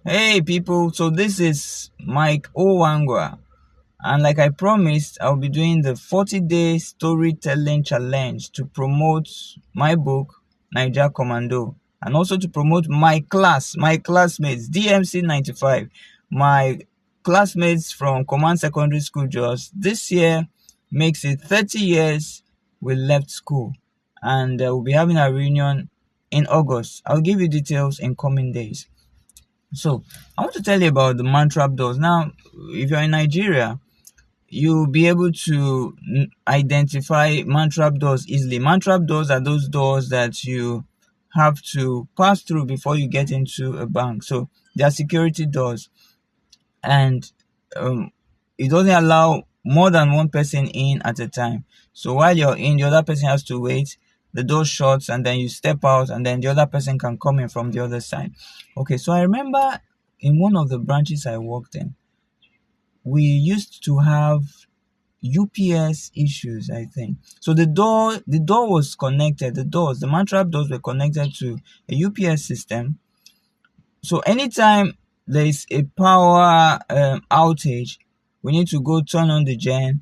Hey people, so this is Mike Nwangwa, and like I promised, I'll be doing the 40-day storytelling challenge to promote my book, Niger Commando, and also to promote my classmates, DMC 95, my classmates from Command Secondary School. Just this year makes it 30 years we left school, and we'll be having a reunion in August. I'll give you details in coming days. So I want to tell you about the Mantrap doors. Now, if you're in Nigeria, you'll be able to identify Mantrap doors easily. Mantrap doors are those doors that you have to pass through before you get into a bank. So they are security doors, and um, it doesn't allow more than one person in at a time. So while you're in, the other person has to wait. The door shuts, and then you step out, and then the other person can come in from the other side. Okay, so I remember in one of the branches I worked in, we used to have UPS issues, I think. So the door was connected. The Mantrap doors were connected to a UPS system. So anytime there is a power outage, we need to go turn on the gen.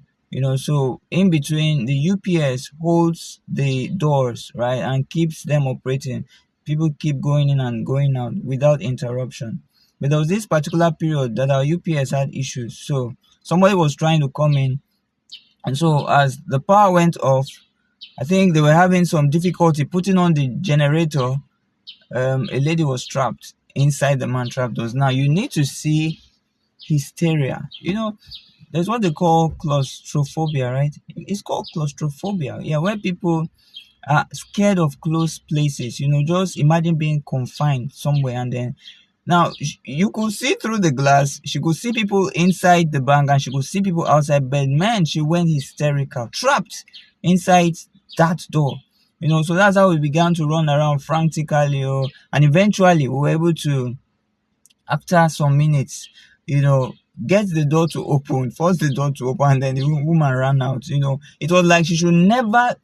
So in between, the UPS holds the doors, right, and keeps them operating. People keep going in and going out without interruption. But there was this particular period that our UPS had issues. So somebody was trying to come in, and so as the power went off, I think they were having some difficulty putting on the generator. A lady was trapped inside the Mantrap doors. Now you need to see hysteria. There's what they call claustrophobia, right? It's called claustrophobia. Yeah, where people are scared of closed places. Just imagine being confined somewhere, and then now you could see through the glass. She could see people inside the bank, and she could see people outside. But man, she went hysterical, trapped inside that door. So that's how we began to run around frantically. And eventually, we were able to, after some minutes, get the door to open, force the door to open, and then the woman ran out. It was like she should never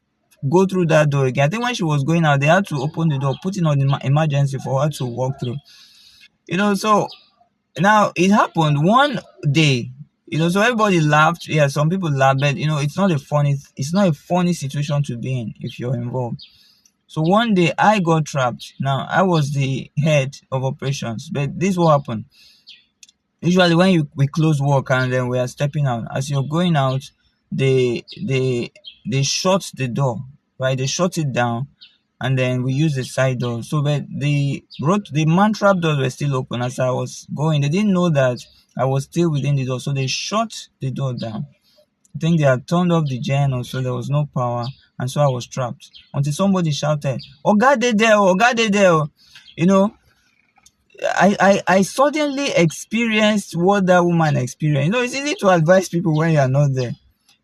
go through that door again. I think when she was going out, they had to open the door, put it on emergency for her to walk through. So now it happened one day. So everybody laughed. Yeah, some people laughed, but it's not a funny situation to be in if you're involved. So one day I got trapped. Now I was the head of operations, but this will happen. Usually when we close work and then we are stepping out, as you're going out, they shut the door, right? They shut it down, and then we use the side door. So but the Mantrap doors were still open as I was going. They didn't know that I was still within the door, so they shut the door down. I think they had turned off the gen, or so there was no power, and so I was trapped until somebody shouted, "Oh God, they there! Oh God, they there!" You know, I suddenly experienced what that woman experienced. It's easy to advise people when you are not there.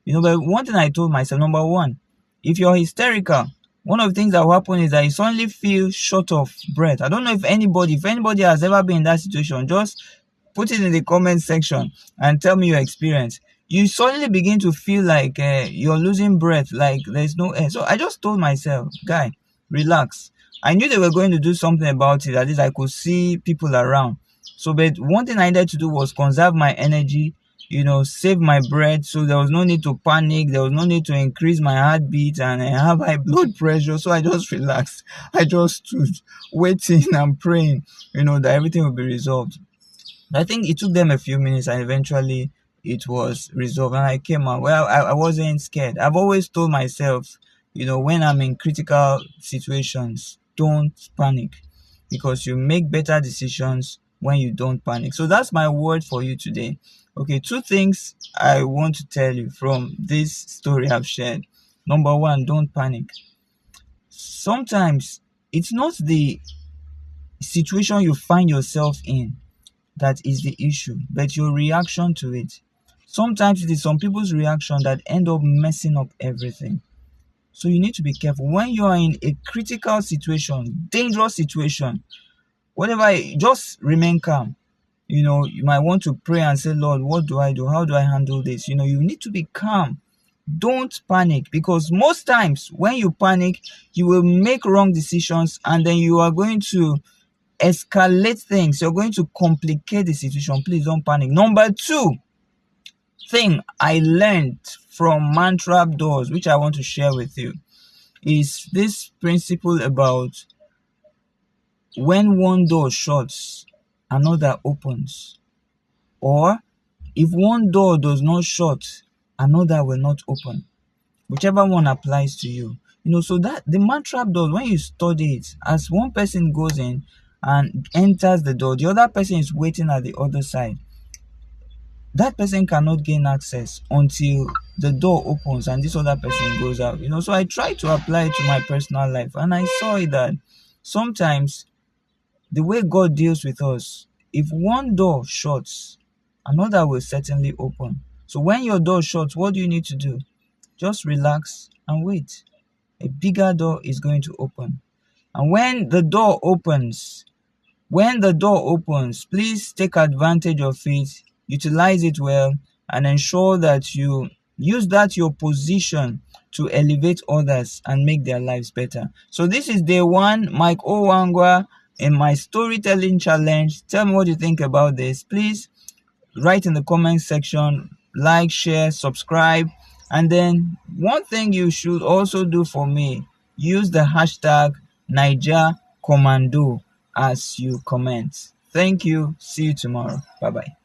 But one thing I told myself, number one, if you're hysterical, one of the things that will happen is that you suddenly feel short of breath. I don't know if anybody has ever been in that situation. Just put it in the comment section and tell me your experience. You suddenly begin to feel like you're losing breath, like there's no air. So I just told myself, guy, relax. I knew they were going to do something about it. At least I could see people around. So, but one thing I needed to do was conserve my energy, save my breath. So there was no need to panic. There was no need to increase my heartbeat and have high blood pressure. So I just relaxed. I just stood waiting and praying, that everything will be resolved. I think it took them a few minutes, and eventually it was resolved and I came out. Well, I wasn't scared. I've always told myself, when I'm in critical situations, don't panic, because you make better decisions when you don't panic. So that's my word for you today. Okay, two things I want to tell you from this story I've shared. Number one, don't panic. Sometimes it's not the situation you find yourself in that is the issue, but your reaction to it. Sometimes it is some people's reaction that end up messing up everything. So you need to be careful when you are in a critical situation, dangerous situation. Whatever, just remain calm. You might want to pray and say, Lord, what do I do? How do I handle this? You need to be calm. Don't panic, because most times when you panic, you will make wrong decisions, and then you are going to escalate things. You're going to complicate the situation. Please don't panic. Number two thing I learned from Mantrap doors, which I want to share with you, is this principle about when one door shuts, another opens. Or if one door does not shut, another will not open. Whichever one applies to you. So that the Mantrap doors, when you study it, as one person goes in and enters the door, the other person is waiting at the other side. That person cannot gain access until the door opens and this other person goes out. So I try to apply it to my personal life, and I saw it that sometimes the way God deals with us, if one door shuts, another will certainly open. So when your door shuts, what do you need to do? Just relax and wait. A bigger door is going to open. And when the door opens, please take advantage of it, utilize it well, and ensure that you use that your position to elevate others and make their lives better. So this is day one, Mike Nwangwa, in my storytelling challenge. Tell me what you think about this. Please write in the comment section, like, share, subscribe. And then one thing you should also do for me, use the hashtag Niger Commando as you comment. Thank you. See you tomorrow. Bye bye.